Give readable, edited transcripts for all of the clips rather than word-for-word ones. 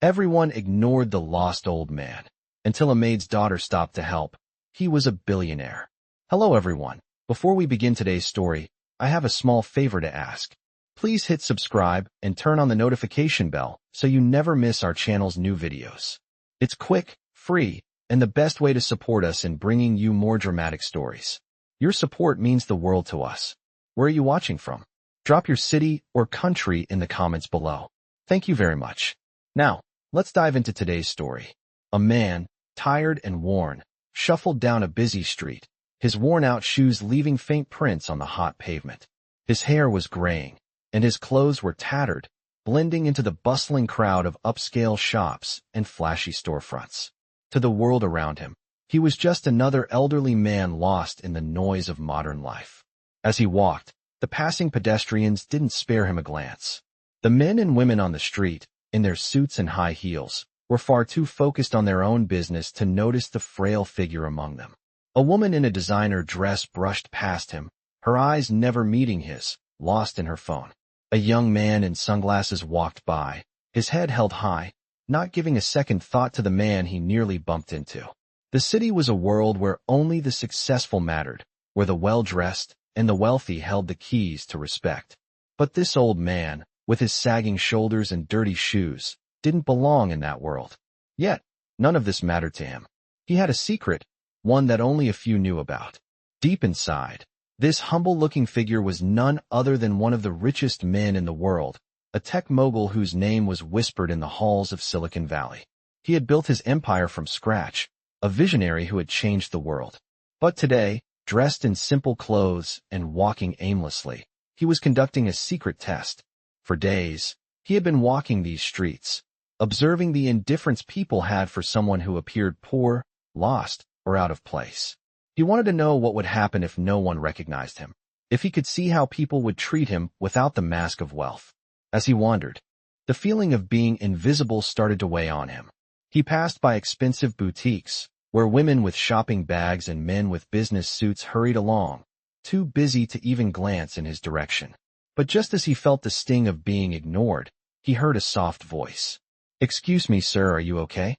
Everyone ignored the lost old man, until a maid's daughter stopped to help. He was a billionaire. Hello everyone. Before we begin today's story, I have a small favor to ask. Please hit subscribe and turn on the notification bell so you never miss our channel's new videos. It's quick, free, and the best way to support us in bringing you more dramatic stories. Your support means the world to us. Where are you watching from? Drop your city or country in the comments below. Thank you very much. Now, let's dive into today's story. A man, tired and worn, shuffled down a busy street, his worn-out shoes leaving faint prints on the hot pavement. His hair was graying, and his clothes were tattered, blending into the bustling crowd of upscale shops and flashy storefronts. To the world around him, he was just another elderly man lost in the noise of modern life. As he walked, the passing pedestrians didn't spare him a glance. The men and women on the street, in their suits and high heels, were far too focused on their own business to notice the frail figure among them. A woman in a designer dress brushed past him, her eyes never meeting his, lost in her phone. A young man in sunglasses walked by, his head held high, not giving a second thought to the man he nearly bumped into. The city was a world where only the successful mattered, where the well-dressed and the wealthy held the keys to respect. But this old man, with his sagging shoulders and dirty shoes, didn't belong in that world. Yet, none of this mattered to him. He had a secret, one that only a few knew about. Deep inside, this humble-looking figure was none other than one of the richest men in the world, a tech mogul whose name was whispered in the halls of Silicon Valley. He had built his empire from scratch, a visionary who had changed the world. But today, dressed in simple clothes and walking aimlessly, he was conducting a secret test. For days, he had been walking these streets, observing the indifference people had for someone who appeared poor, lost, or out of place. He wanted to know what would happen if no one recognized him, if he could see how people would treat him without the mask of wealth. As he wandered, the feeling of being invisible started to weigh on him. He passed by expensive boutiques, where women with shopping bags and men with business suits hurried along, too busy to even glance in his direction. But just as he felt the sting of being ignored, he heard a soft voice. "Excuse me, sir, are you okay?"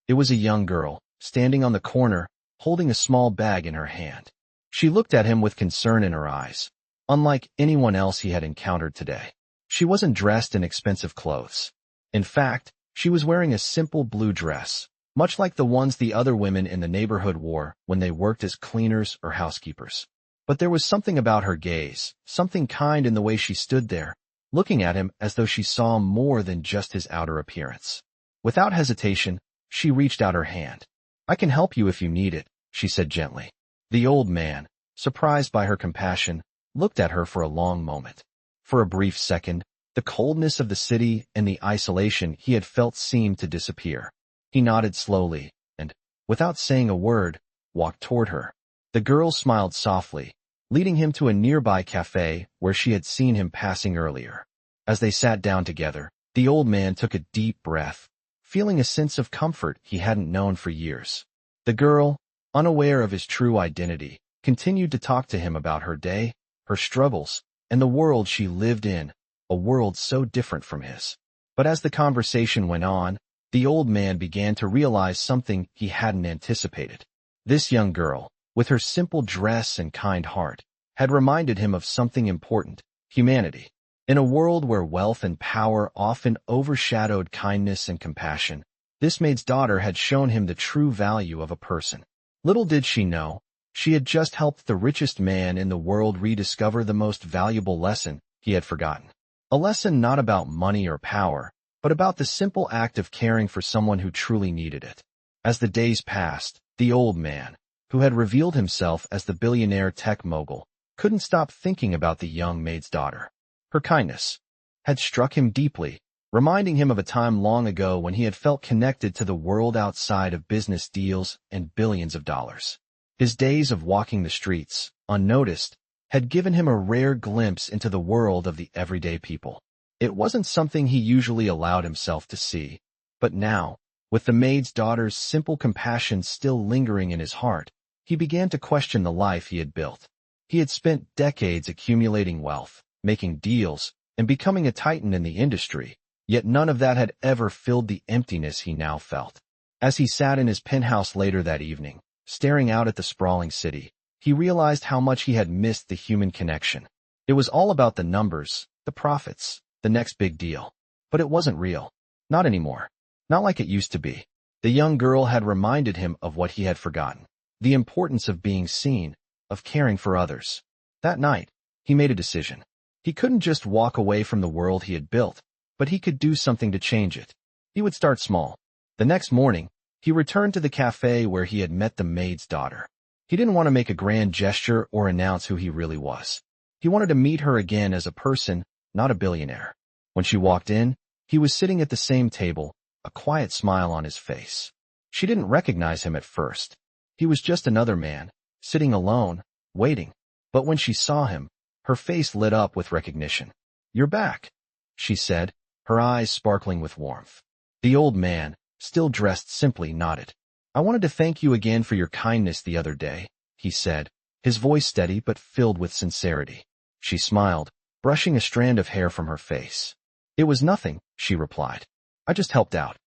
It was a young girl, standing on the corner, holding a small bag in her hand. She looked at him with concern in her eyes, unlike anyone else he had encountered today. She wasn't dressed in expensive clothes. In fact, she was wearing a simple blue dress, much like the ones the other women in the neighborhood wore when they worked as cleaners or housekeepers. But there was something about her gaze, something kind in the way she stood there, looking at him as though she saw more than just his outer appearance. Without hesitation, she reached out her hand. "I can help you if you need it," she said gently. The old man, surprised by her compassion, looked at her for a long moment. For a brief second, the coldness of the city and the isolation he had felt seemed to disappear. He nodded slowly and, without saying a word, walked toward her. The girl smiled softly, leading him to a nearby cafe where she had seen him passing earlier. As they sat down together, the old man took a deep breath, feeling a sense of comfort he hadn't known for years. The girl, unaware of his true identity, continued to talk to him about her day, her struggles, and the world she lived in, a world so different from his. But as the conversation went on, the old man began to realize something he hadn't anticipated. This young girl, with her simple dress and kind heart, had reminded him of something important: humanity. In a world where wealth and power often overshadowed kindness and compassion, this maid's daughter had shown him the true value of a person. Little did she know, she had just helped the richest man in the world rediscover the most valuable lesson he had forgotten. A lesson not about money or power, but about the simple act of caring for someone who truly needed it. As the days passed, the old man, who had revealed himself as the billionaire tech mogul, couldn't stop thinking about the young maid's daughter. Her kindness had struck him deeply, reminding him of a time long ago when he had felt connected to the world outside of business deals and billions of dollars. His days of walking the streets, unnoticed, had given him a rare glimpse into the world of the everyday people. It wasn't something he usually allowed himself to see, but now, with the maid's daughter's simple compassion still lingering in his heart, he began to question the life he had built. He had spent decades accumulating wealth, making deals, and becoming a titan in the industry, Yet none of that had ever filled the emptiness he now felt. As he sat in his penthouse later that evening, staring out at the sprawling city, he realized how much he had missed the human connection. It was all about the numbers, the profits, the next big deal. But it wasn't real. Not anymore. Not like it used to be. The young girl had reminded him of what he had forgotten. The importance of being seen, of caring for others. That night, he made a decision. He couldn't just walk away from the world he had built, but he could do something to change it. He would start small. The next morning, he returned to the cafe where he had met the maid's daughter. He didn't want to make a grand gesture or announce who he really was. He wanted to meet her again as a person, not a billionaire. When she walked in, he was sitting at the same table, a quiet smile on his face. She didn't recognize him at first. He was just another man, sitting alone, waiting. But when she saw him, her face lit up with recognition. "You're back," she said, her eyes sparkling with warmth. The old man, still dressed simply, nodded. "I wanted to thank you again for your kindness the other day," he said, his voice steady but filled with sincerity. She smiled, brushing a strand of hair from her face. "It was nothing," she replied. "I just helped out."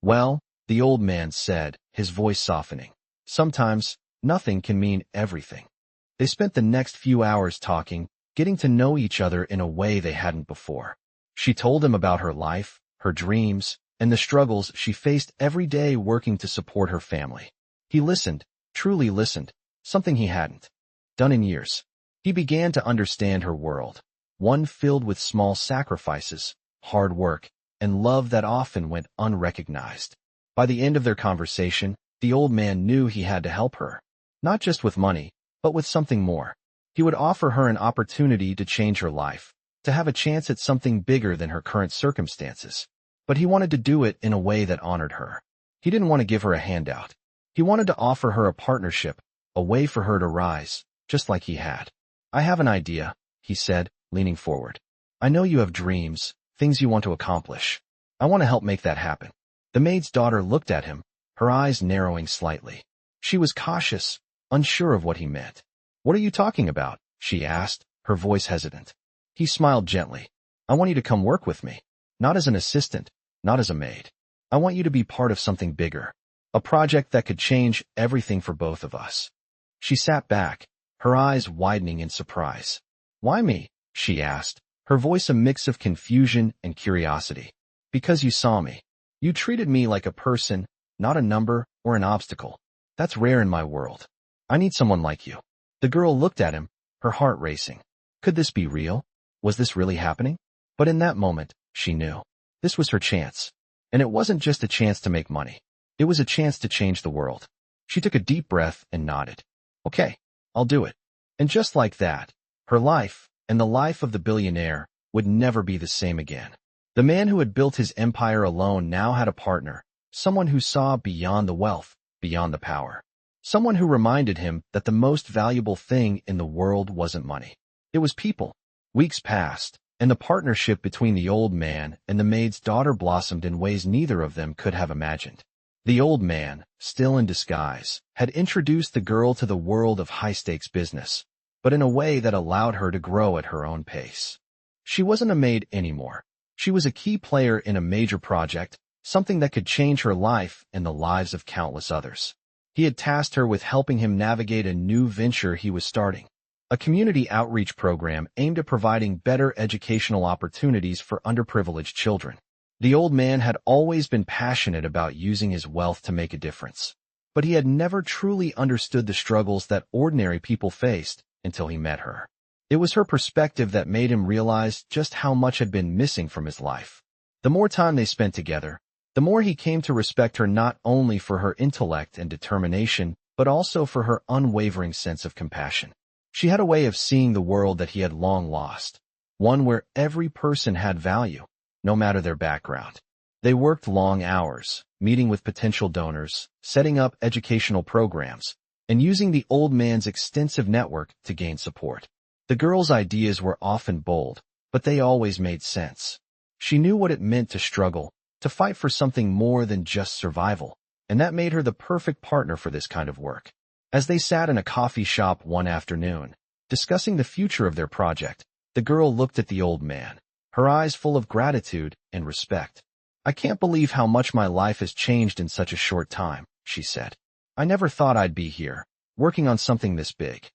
"Well," the old man said, his voice softening, "sometimes, nothing can mean everything." They spent the next few hours talking, getting to know each other in a way they hadn't before. She told him about her life, her dreams, and the struggles she faced every day working to support her family. He listened, truly listened, something he hadn't done in years. He began to understand her world, one filled with small sacrifices, hard work, and love that often went unrecognized. By the end of their conversation, the old man knew he had to help her, not just with money, but with something more. He would offer her an opportunity to change her life, to have a chance at something bigger than her current circumstances. But he wanted to do it in a way that honored her. He didn't want to give her a handout. He wanted to offer her a partnership, a way for her to rise, just like he had. "I have an idea," he said, leaning forward. "I know you have dreams, things you want to accomplish. I want to help make that happen." The maid's daughter looked at him, her eyes narrowing slightly. She was cautious, unsure of what he meant. "What are you talking about?" she asked, her voice hesitant. He smiled gently. "I want you to come work with me. Not as an assistant, not as a maid. I want you to be part of something bigger. A project that could change everything for both of us." She sat back, her eyes widening in surprise. "Why me?" she asked, her voice a mix of confusion and curiosity. "Because you saw me. You treated me like a person, not a number or an obstacle. That's rare in my world. I need someone like you." The girl looked at him, her heart racing. Could this be real? Was this really happening? But in that moment, she knew. This was her chance. And it wasn't just a chance to make money. It was a chance to change the world. She took a deep breath and nodded. "Okay, I'll do it." And just like that, her life, and the life of the billionaire, would never be the same again. The man who had built his empire alone now had a partner, someone who saw beyond the wealth, beyond the power. Someone who reminded him that the most valuable thing in the world wasn't money. It was people. Weeks passed, and the partnership between the old man and the maid's daughter blossomed in ways neither of them could have imagined. The old man, still in disguise, had introduced the girl to the world of high-stakes business, but in a way that allowed her to grow at her own pace. She wasn't a maid anymore. She was a key player in a major project, something that could change her life and the lives of countless others. He had tasked her with helping him navigate a new venture he was starting, a community outreach program aimed at providing better educational opportunities for underprivileged children. The old man had always been passionate about using his wealth to make a difference, but he had never truly understood the struggles that ordinary people faced until he met her. It was her perspective that made him realize just how much had been missing from his life. The more time they spent together, the more he came to respect her not only for her intellect and determination, but also for her unwavering sense of compassion. She had a way of seeing the world that he had long lost, one where every person had value, no matter their background. They worked long hours, meeting with potential donors, setting up educational programs, and using the old man's extensive network to gain support. The girl's ideas were often bold, but they always made sense. She knew what it meant to struggle, to fight for something more than just survival, and that made her the perfect partner for this kind of work. As they sat in a coffee shop one afternoon, discussing the future of their project, the girl looked at the old man. her eyes full of gratitude and respect. "I can't believe how much my life has changed in such a short time," she said. "I never thought I'd be here, working on something this big."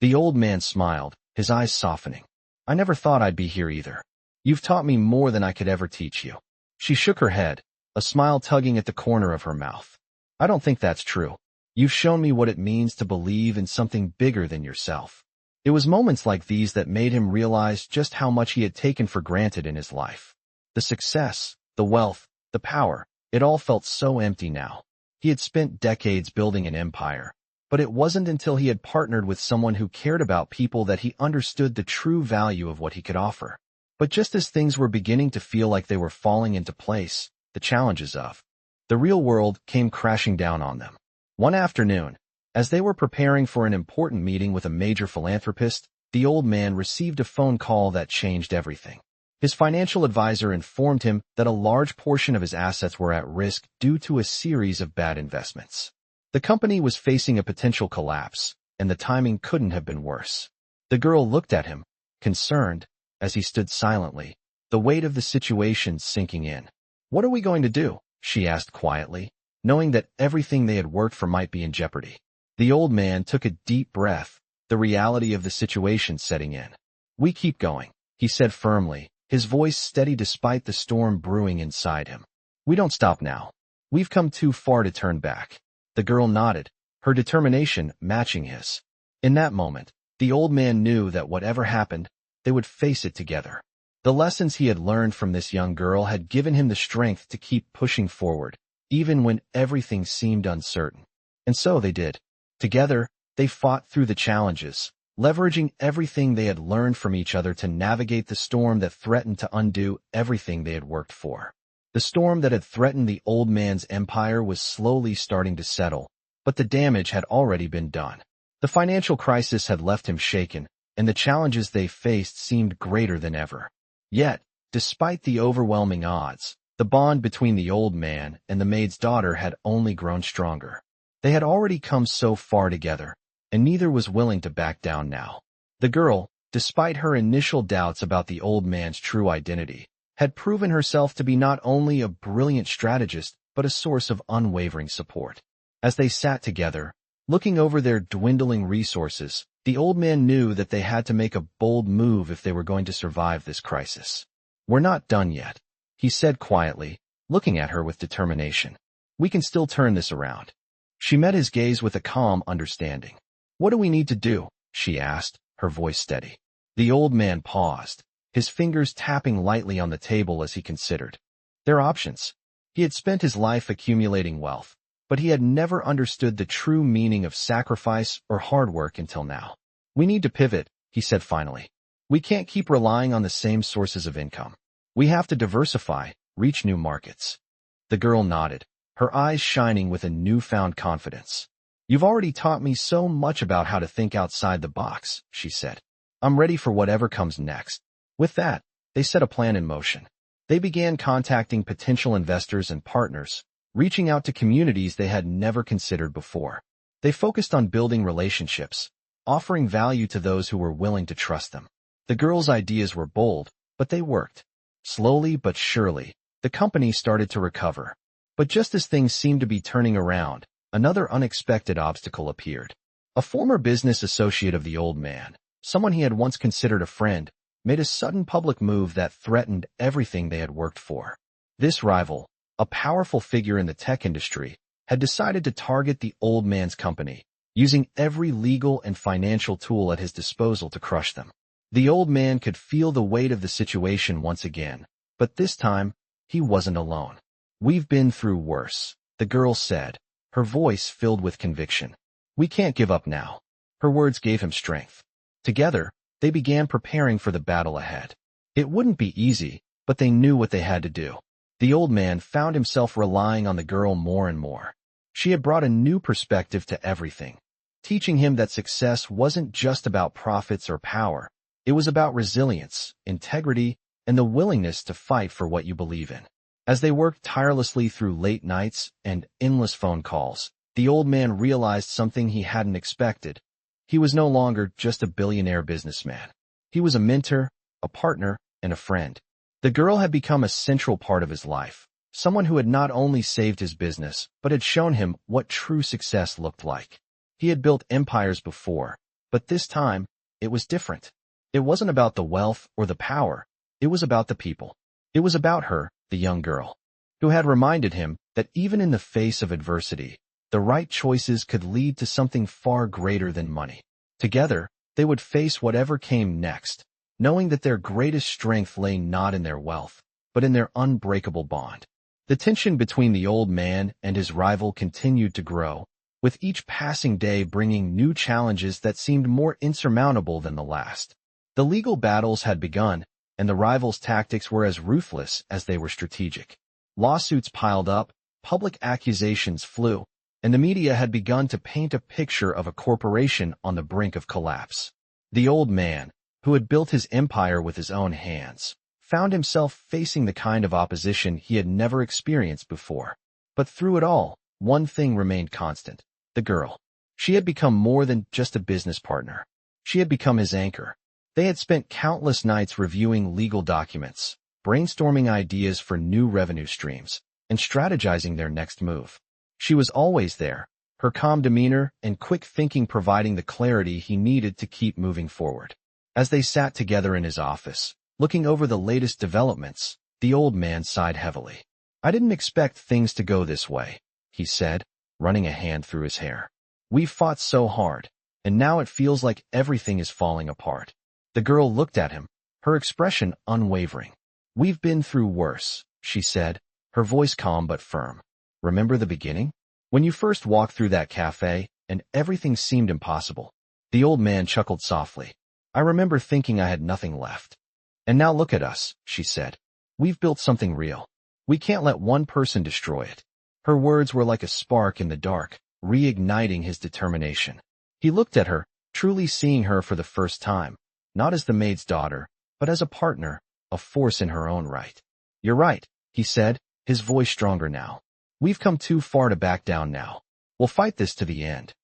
The old man smiled, his eyes softening. "I never thought I'd be here either. You've taught me more than I could ever teach you." She shook her head, a smile tugging at the corner of her mouth. "I don't think that's true. You've shown me what it means to believe in something bigger than yourself." It was moments like these that made him realize just how much he had taken for granted in his life. The success, the wealth, the power, it all felt so empty now. He had spent decades building an empire, but it wasn't until he had partnered with someone who cared about people that he understood the true value of what he could offer. But just as things were beginning to feel like they were falling into place, the challenges of the real world came crashing down on them. One afternoon, as they were preparing for an important meeting with a major philanthropist, the old man received a phone call that changed everything. His financial advisor informed him that a large portion of his assets were at risk due to a series of bad investments. The company was facing a potential collapse, and the timing couldn't have been worse. The girl looked at him, concerned, as he stood silently, the weight of the situation sinking in. "What are we going to do?" she asked quietly, knowing that everything they had worked for might be in jeopardy. The old man took a deep breath, the reality of the situation setting in. "We keep going," he said firmly, his voice steady despite the storm brewing inside him. "We don't stop now. We've come too far to turn back." The girl nodded, her determination matching his. In that moment, the old man knew that whatever happened, they would face it together. The lessons he had learned from this young girl had given him the strength to keep pushing forward, even when everything seemed uncertain. And so they did. Together, they fought through the challenges, leveraging everything they had learned from each other to navigate the storm that threatened to undo everything they had worked for. The storm that had threatened the old man's empire was slowly starting to settle, but the damage had already been done. The financial crisis had left him shaken, and the challenges they faced seemed greater than ever. Yet, despite the overwhelming odds, the bond between the old man and the maid's daughter had only grown stronger. They had already come so far together, and neither was willing to back down now. The girl, despite her initial doubts about the old man's true identity, had proven herself to be not only a brilliant strategist but a source of unwavering support. As they sat together, looking over their dwindling resources, the old man knew that they had to make a bold move if they were going to survive this crisis. "We're not done yet," he said quietly, looking at her with determination. "We can still turn this around." She met his gaze with a calm understanding. "What do we need to do?" she asked, her voice steady. The old man paused, his fingers tapping lightly on the table as he considered. Their options. He had spent his life accumulating wealth, but he had never understood the true meaning of sacrifice or hard work until now. "We need to pivot," he said finally. "We can't keep relying on the same sources of income. We have to diversify, reach new markets." The girl nodded, her eyes shining with a newfound confidence. "You've already taught me so much about how to think outside the box," she said. "I'm ready for whatever comes next." With that, they set a plan in motion. They began contacting potential investors and partners, reaching out to communities they had never considered before. They focused on building relationships, offering value to those who were willing to trust them. The girl's ideas were bold, but they worked. Slowly but surely, the company started to recover. But just as things seemed to be turning around, another unexpected obstacle appeared. A former business associate of the old man, someone he had once considered a friend, made a sudden public move that threatened everything they had worked for. This rival, a powerful figure in the tech industry, had decided to target the old man's company, using every legal and financial tool at his disposal to crush them. The old man could feel the weight of the situation once again, but this time, he wasn't alone. "We've been through worse," the girl said, her voice filled with conviction. "We can't give up now." Her words gave him strength. Together, they began preparing for the battle ahead. It wouldn't be easy, but they knew what they had to do. The old man found himself relying on the girl more and more. She had brought a new perspective to everything, teaching him that success wasn't just about profits or power. It was about resilience, integrity, and the willingness to fight for what you believe in. As they worked tirelessly through late nights and endless phone calls, the old man realized something he hadn't expected. He was no longer just a billionaire businessman. He was a mentor, a partner, and a friend. The girl had become a central part of his life, someone who had not only saved his business, but had shown him what true success looked like. He had built empires before, but this time, it was different. It wasn't about the wealth or the power. It was about the people. It was about her, the young girl, who had reminded him that even in the face of adversity, the right choices could lead to something far greater than money. Together, they would face whatever came next, knowing that their greatest strength lay not in their wealth, but in their unbreakable bond. The tension between the old man and his rival continued to grow, with each passing day bringing new challenges that seemed more insurmountable than the last. The legal battles had begun, and the rivals' tactics were as ruthless as they were strategic. Lawsuits piled up, public accusations flew, and the media had begun to paint a picture of a corporation on the brink of collapse. The old man, who had built his empire with his own hands, found himself facing the kind of opposition he had never experienced before. But through it all, one thing remained constant: the girl. She had become more than just a business partner. She had become his anchor. They had spent countless nights reviewing legal documents, brainstorming ideas for new revenue streams, and strategizing their next move. She was always there, her calm demeanor and quick thinking providing the clarity he needed to keep moving forward. As they sat together in his office, looking over the latest developments, the old man sighed heavily. "I didn't expect things to go this way," he said, running a hand through his hair. "We've fought so hard, and now it feels like everything is falling apart." The girl looked at him, her expression unwavering. "We've been through worse," she said, her voice calm but firm. "Remember the beginning? When you first walked through that cafe, and everything seemed impossible?" The old man chuckled softly. "I remember thinking I had nothing left. And now look at us," she said. "We've built something real. We can't let one person destroy it." Her words were like a spark in the dark, reigniting his determination. He looked at her, truly seeing her for the first time, not as the maid's daughter, but as a partner, a force in her own right. "You're right," he said, his voice stronger now. "We've come too far to back down now. We'll fight this to the end."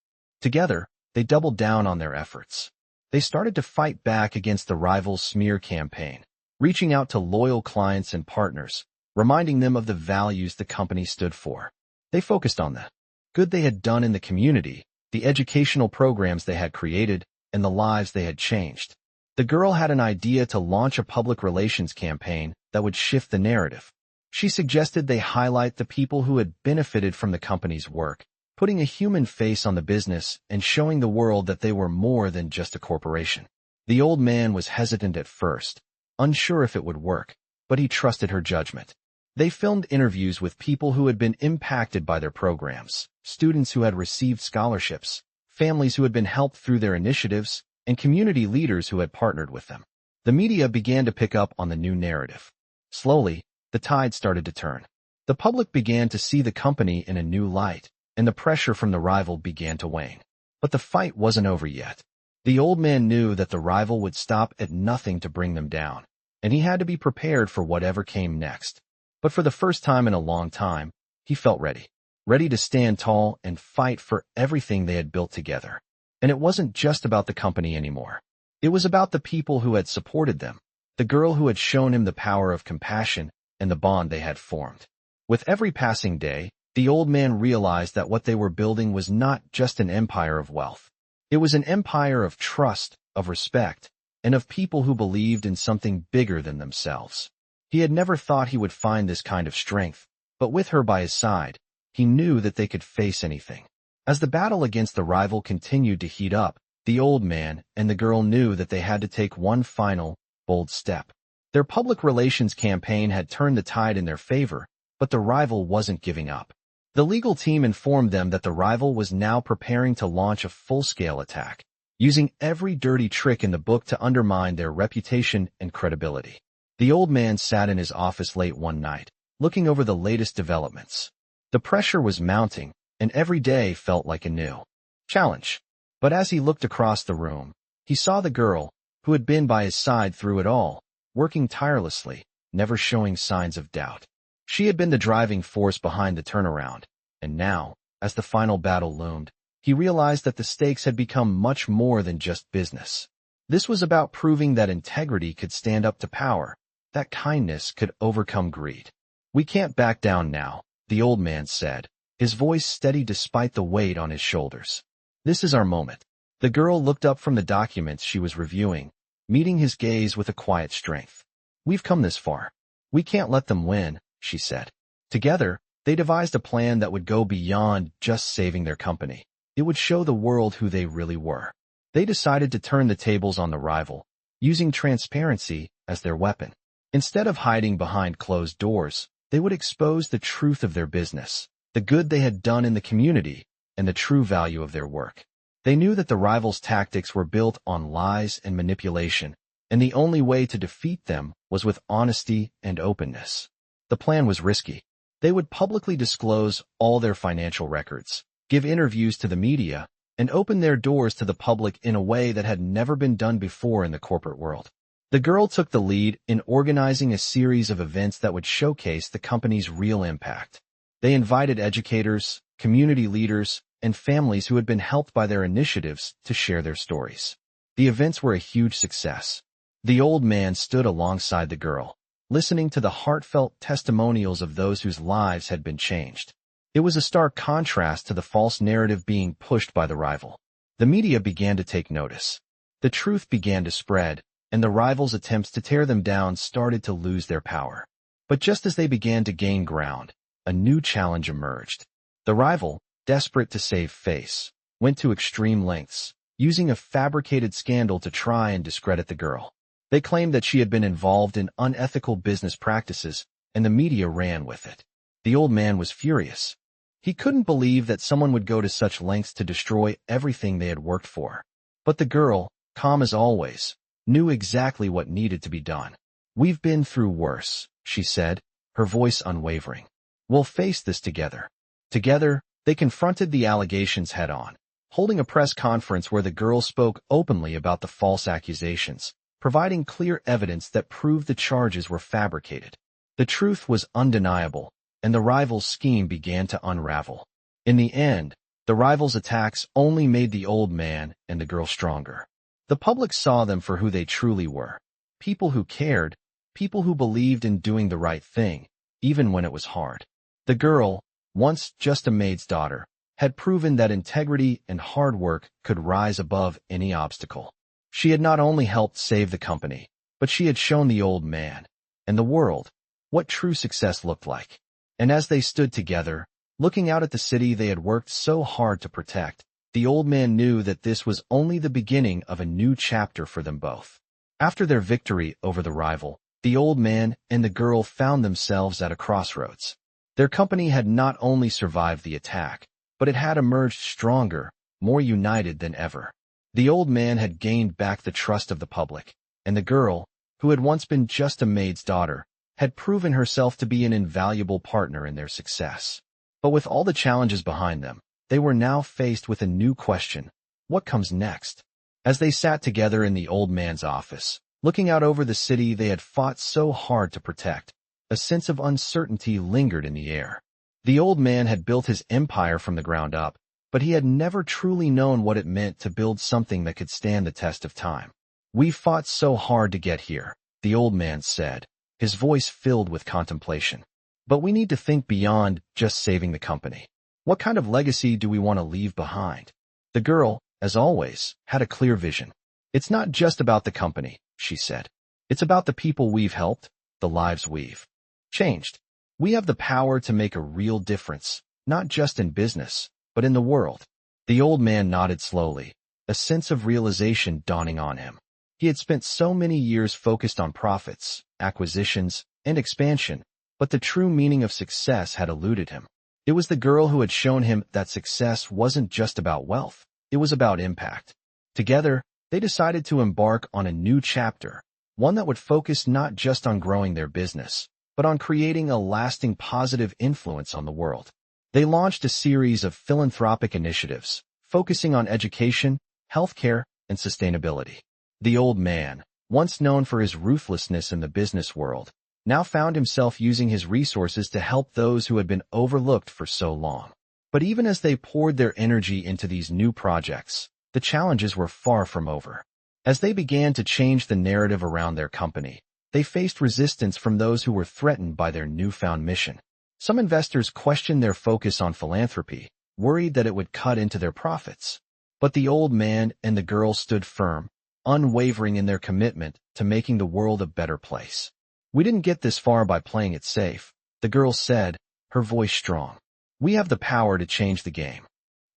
Together, they doubled down on their efforts. They started to fight back against the rival's smear campaign, reaching out to loyal clients and partners, reminding them of the values the company stood for. They focused on the good they had done in the community, the educational programs they had created, and the lives they had changed. The girl had an idea to launch a public relations campaign that would shift the narrative. She suggested they highlight the people who had benefited from the company's work, putting a human face on the business and showing the world that they were more than just a corporation. The old man was hesitant at first, unsure if it would work, but he trusted her judgment. They filmed interviews with people who had been impacted by their programs, students who had received scholarships, families who had been helped through their initiatives, and community leaders who had partnered with them. The media began to pick up on the new narrative. Slowly, the tide started to turn. The public began to see the company in a new light, and the pressure from the rival began to wane. But the fight wasn't over yet. The old man knew that the rival would stop at nothing to bring them down, and he had to be prepared for whatever came next. But for the first time in a long time, he felt ready. Ready to stand tall and fight for everything they had built together. And it wasn't just about the company anymore. It was about the people who had supported them, the girl who had shown him the power of compassion, and the bond they had formed. With every passing day, the old man realized that what they were building was not just an empire of wealth. It was an empire of trust, of respect, and of people who believed in something bigger than themselves. He had never thought he would find this kind of strength, but with her by his side, he knew that they could face anything. As the battle against the rival continued to heat up, the old man and the girl knew that they had to take one final, bold step. Their public relations campaign had turned the tide in their favor, but the rival wasn't giving up. The legal team informed them that the rival was now preparing to launch a full-scale attack, using every dirty trick in the book to undermine their reputation and credibility. The old man sat in his office late one night, looking over the latest developments. The pressure was mounting, and every day felt like a new challenge. But as he looked across the room, he saw the girl, who had been by his side through it all, working tirelessly, never showing signs of doubt. She had been the driving force behind the turnaround, and now, as the final battle loomed, he realized that the stakes had become much more than just business. This was about proving that integrity could stand up to power, that kindness could overcome greed. "We can't back down now," the old man said, his voice steady despite the weight on his shoulders. "This is our moment." The girl looked up from the documents she was reviewing, meeting his gaze with a quiet strength. "We've come this far. We can't let them win," she said. Together, they devised a plan that would go beyond just saving their company. It would show the world who they really were. They decided to turn the tables on the rival, using transparency as their weapon. Instead of hiding behind closed doors, they would expose the truth of their business, the good they had done in the community, and the true value of their work. They knew that the rivals' tactics were built on lies and manipulation, and the only way to defeat them was with honesty and openness. The plan was risky. They would publicly disclose all their financial records, give interviews to the media, and open their doors to the public in a way that had never been done before in the corporate world. The girl took the lead in organizing a series of events that would showcase the company's real impact. They invited educators, community leaders, and families who had been helped by their initiatives to share their stories. The events were a huge success. The old man stood alongside the girl, listening to the heartfelt testimonials of those whose lives had been changed. It was a stark contrast to the false narrative being pushed by the rival. The media began to take notice. The truth began to spread, and the rivals' attempts to tear them down started to lose their power. But just as they began to gain ground, a new challenge emerged. The rival, desperate to save face, went to extreme lengths, using a fabricated scandal to try and discredit the girl. They claimed that she had been involved in unethical business practices, and the media ran with it. The old man was furious. He couldn't believe that someone would go to such lengths to destroy everything they had worked for. But the girl, calm as always, knew exactly what needed to be done. "We've been through worse," she said, her voice unwavering. "We'll face this together." Together, they confronted the allegations head-on, holding a press conference where the girl spoke openly about the false accusations, providing clear evidence that proved the charges were fabricated. The truth was undeniable, and the rivals' scheme began to unravel. In the end, the rivals' attacks only made the old man and the girl stronger. The public saw them for who they truly were. People who cared, people who believed in doing the right thing, even when it was hard. The girl, once just a maid's daughter, had proven that integrity and hard work could rise above any obstacle. She had not only helped save the company, but she had shown the old man and the world what true success looked like. And as they stood together, looking out at the city they had worked so hard to protect, the old man knew that this was only the beginning of a new chapter for them both. After their victory over the rival, the old man and the girl found themselves at a crossroads. Their company had not only survived the attack, but it had emerged stronger, more united than ever. The old man had gained back the trust of the public, and the girl, who had once been just a maid's daughter, had proven herself to be an invaluable partner in their success. But with all the challenges behind them, they were now faced with a new question: what comes next? As they sat together in the old man's office, looking out over the city they had fought so hard to protect, a sense of uncertainty lingered in the air. The old man had built his empire from the ground up, but he had never truly known what it meant to build something that could stand the test of time. "We fought so hard to get here," the old man said, his voice filled with contemplation. "But we need to think beyond just saving the company. What kind of legacy do we want to leave behind?" The girl, as always, had a clear vision. "It's not just about the company," she said. "It's about the people we've helped, the lives we've changed. We have the power to make a real difference, not just in business, but in the world." The old man nodded slowly, a sense of realization dawning on him. He had spent so many years focused on profits, acquisitions, and expansion, but the true meaning of success had eluded him. It was the girl who had shown him that success wasn't just about wealth, it was about impact. Together, they decided to embark on a new chapter, one that would focus not just on growing their business, but on creating a lasting positive influence on the world. They launched a series of philanthropic initiatives, focusing on education, healthcare, and sustainability. The old man, once known for his ruthlessness in the business world, now found himself using his resources to help those who had been overlooked for so long. But even as they poured their energy into these new projects, the challenges were far from over. As they began to change the narrative around their company, they faced resistance from those who were threatened by their newfound mission. Some investors questioned their focus on philanthropy, worried that it would cut into their profits. But the old man and the girl stood firm, unwavering in their commitment to making the world a better place. "We didn't get this far by playing it safe," the girl said, her voice strong. "We have the power to change the game."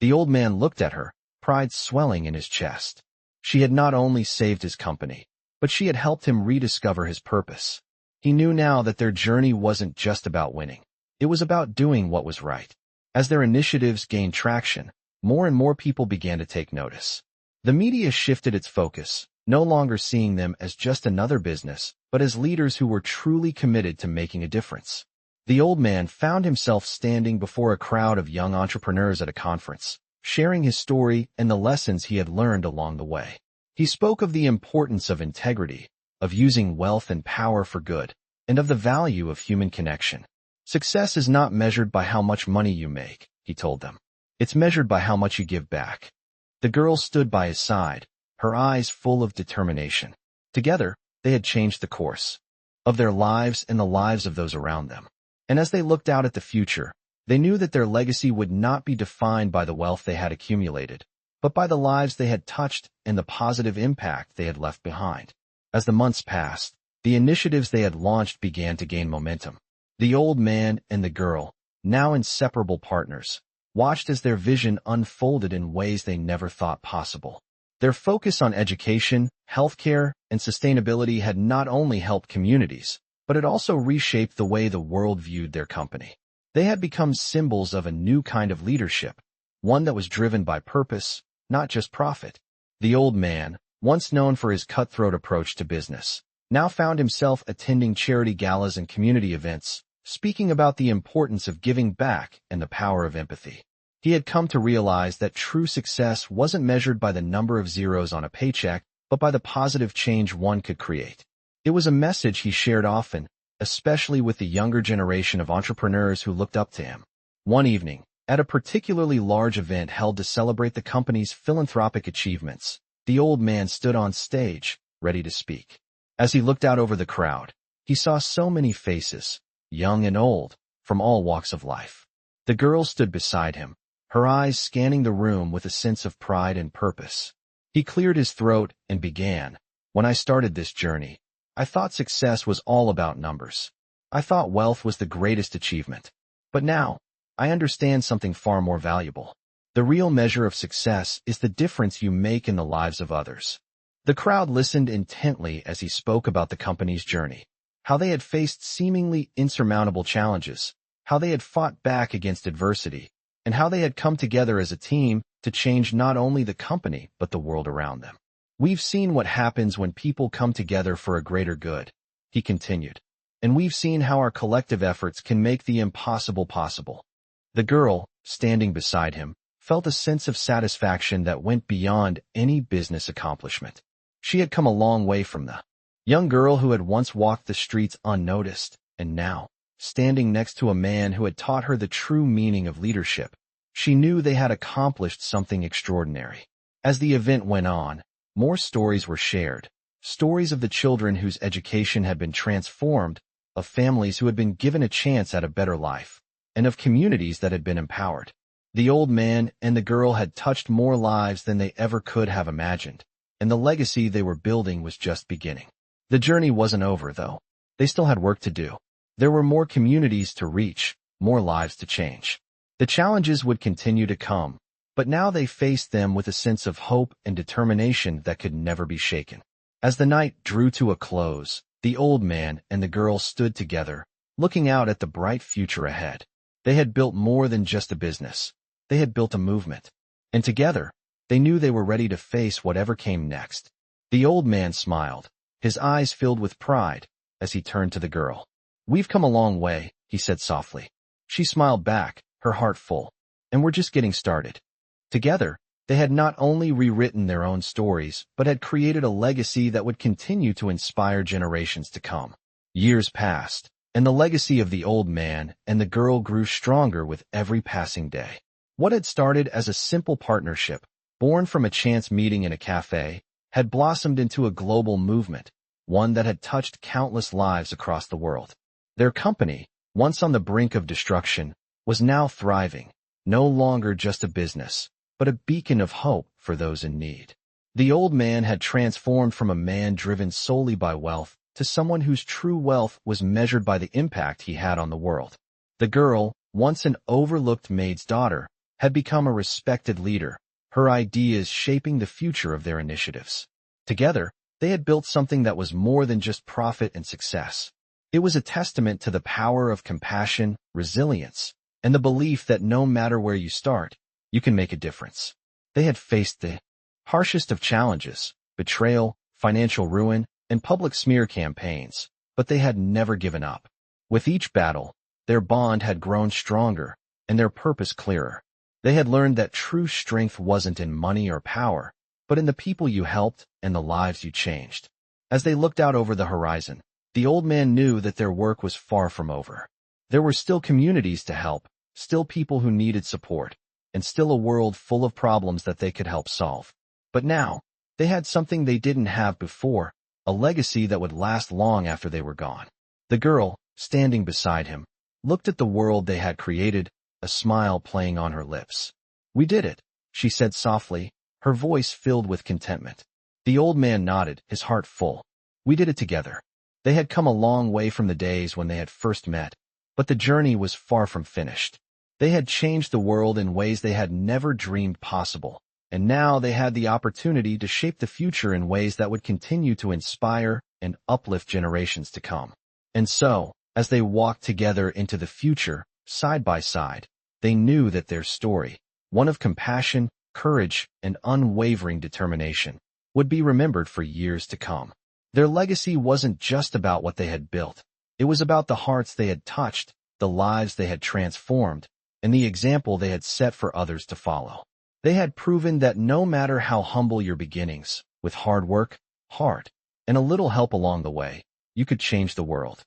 The old man looked at her, pride swelling in his chest. She had not only saved his company, but she had helped him rediscover his purpose. He knew now that their journey wasn't just about winning. It was about doing what was right. As their initiatives gained traction, more and more people began to take notice. The media shifted its focus, no longer seeing them as just another business, but as leaders who were truly committed to making a difference. The old man found himself standing before a crowd of young entrepreneurs at a conference, sharing his story and the lessons he had learned along the way. He spoke of the importance of integrity, of using wealth and power for good, and of the value of human connection. "Success is not measured by how much money you make," he told them. "It's measured by how much you give back." The girl stood by his side, her eyes full of determination. Together, they had changed the course of their lives and the lives of those around them. And as they looked out at the future, they knew that their legacy would not be defined by the wealth they had accumulated, but by the lives they had touched and the positive impact they had left behind. As the months passed, the initiatives they had launched began to gain momentum. The old man and the girl, now inseparable partners, watched as their vision unfolded in ways they never thought possible. Their focus on education, healthcare, and sustainability had not only helped communities, but it also reshaped the way the world viewed their company. They had become symbols of a new kind of leadership, one that was driven by purpose, not just profit. The old man, once known for his cutthroat approach to business, now found himself attending charity galas and community events, speaking about the importance of giving back and the power of empathy. He had come to realize that true success wasn't measured by the number of zeros on a paycheck, but by the positive change one could create. It was a message he shared often, especially with the younger generation of entrepreneurs who looked up to him. One evening, at a particularly large event held to celebrate the company's philanthropic achievements, the old man stood on stage, ready to speak. As he looked out over the crowd, he saw so many faces, young and old, from all walks of life. The girl stood beside him, her eyes scanning the room with a sense of pride and purpose. He cleared his throat and began, "When I started this journey, I thought success was all about numbers. I thought wealth was the greatest achievement. But now, I understand something far more valuable. The real measure of success is the difference you make in the lives of others." The crowd listened intently as he spoke about the company's journey, how they had faced seemingly insurmountable challenges, how they had fought back against adversity, and how they had come together as a team to change not only the company but the world around them. "We've seen what happens when people come together for a greater good," he continued, "and we've seen how our collective efforts can make the impossible possible." The girl, standing beside him, felt a sense of satisfaction that went beyond any business accomplishment. She had come a long way from the young girl who had once walked the streets unnoticed, and now, standing next to a man who had taught her the true meaning of leadership, she knew they had accomplished something extraordinary. As the event went on, more stories were shared, stories of the children whose education had been transformed, of families who had been given a chance at a better life, and of communities that had been empowered. The old man and the girl had touched more lives than they ever could have imagined, and the legacy they were building was just beginning. The journey wasn't over, though. They still had work to do. There were more communities to reach, more lives to change. The challenges would continue to come, but now they faced them with a sense of hope and determination that could never be shaken. As the night drew to a close, the old man and the girl stood together, looking out at the bright future ahead. They had built more than just a business. They had built a movement. And together, they knew they were ready to face whatever came next. The old man smiled, his eyes filled with pride, as he turned to the girl. "We've come a long way," he said softly. She smiled back, her heart full. "And we're just getting started." Together, they had not only rewritten their own stories, but had created a legacy that would continue to inspire generations to come. Years passed, and the legacy of the old man and the girl grew stronger with every passing day. What had started as a simple partnership, born from a chance meeting in a cafe, had blossomed into a global movement, one that had touched countless lives across the world. Their company, once on the brink of destruction, was now thriving, no longer just a business, but a beacon of hope for those in need. The old man had transformed from a man driven solely by wealth to someone whose true wealth was measured by the impact he had on the world. The girl, once an overlooked maid's daughter, had become a respected leader, her ideas shaping the future of their initiatives. Together, they had built something that was more than just profit and success. It was a testament to the power of compassion, resilience, and the belief that no matter where you start, you can make a difference. They had faced the harshest of challenges, betrayal, financial ruin, and public smear campaigns, but they had never given up. With each battle, their bond had grown stronger and their purpose clearer. They had learned that true strength wasn't in money or power, but in the people you helped and the lives you changed. As they looked out over the horizon, the old man knew that their work was far from over. There were still communities to help, still people who needed support, and still a world full of problems that they could help solve. But now, they had something they didn't have before, a legacy that would last long after they were gone. The girl, standing beside him, looked at the world they had created, a smile playing on her lips. "We did it," she said softly, her voice filled with contentment. The old man nodded, his heart full. "We did it together." They had come a long way from the days when they had first met, but the journey was far from finished. They had changed the world in ways they had never dreamed possible, and now they had the opportunity to shape the future in ways that would continue to inspire and uplift generations to come. And so, as they walked together into the future, side by side, they knew that their story, one of compassion, courage, and unwavering determination, would be remembered for years to come. Their legacy wasn't just about what they had built. It was about the hearts they had touched, the lives they had transformed, and the example they had set for others to follow. They had proven that no matter how humble your beginnings, with hard work, heart, and a little help along the way, you could change the world.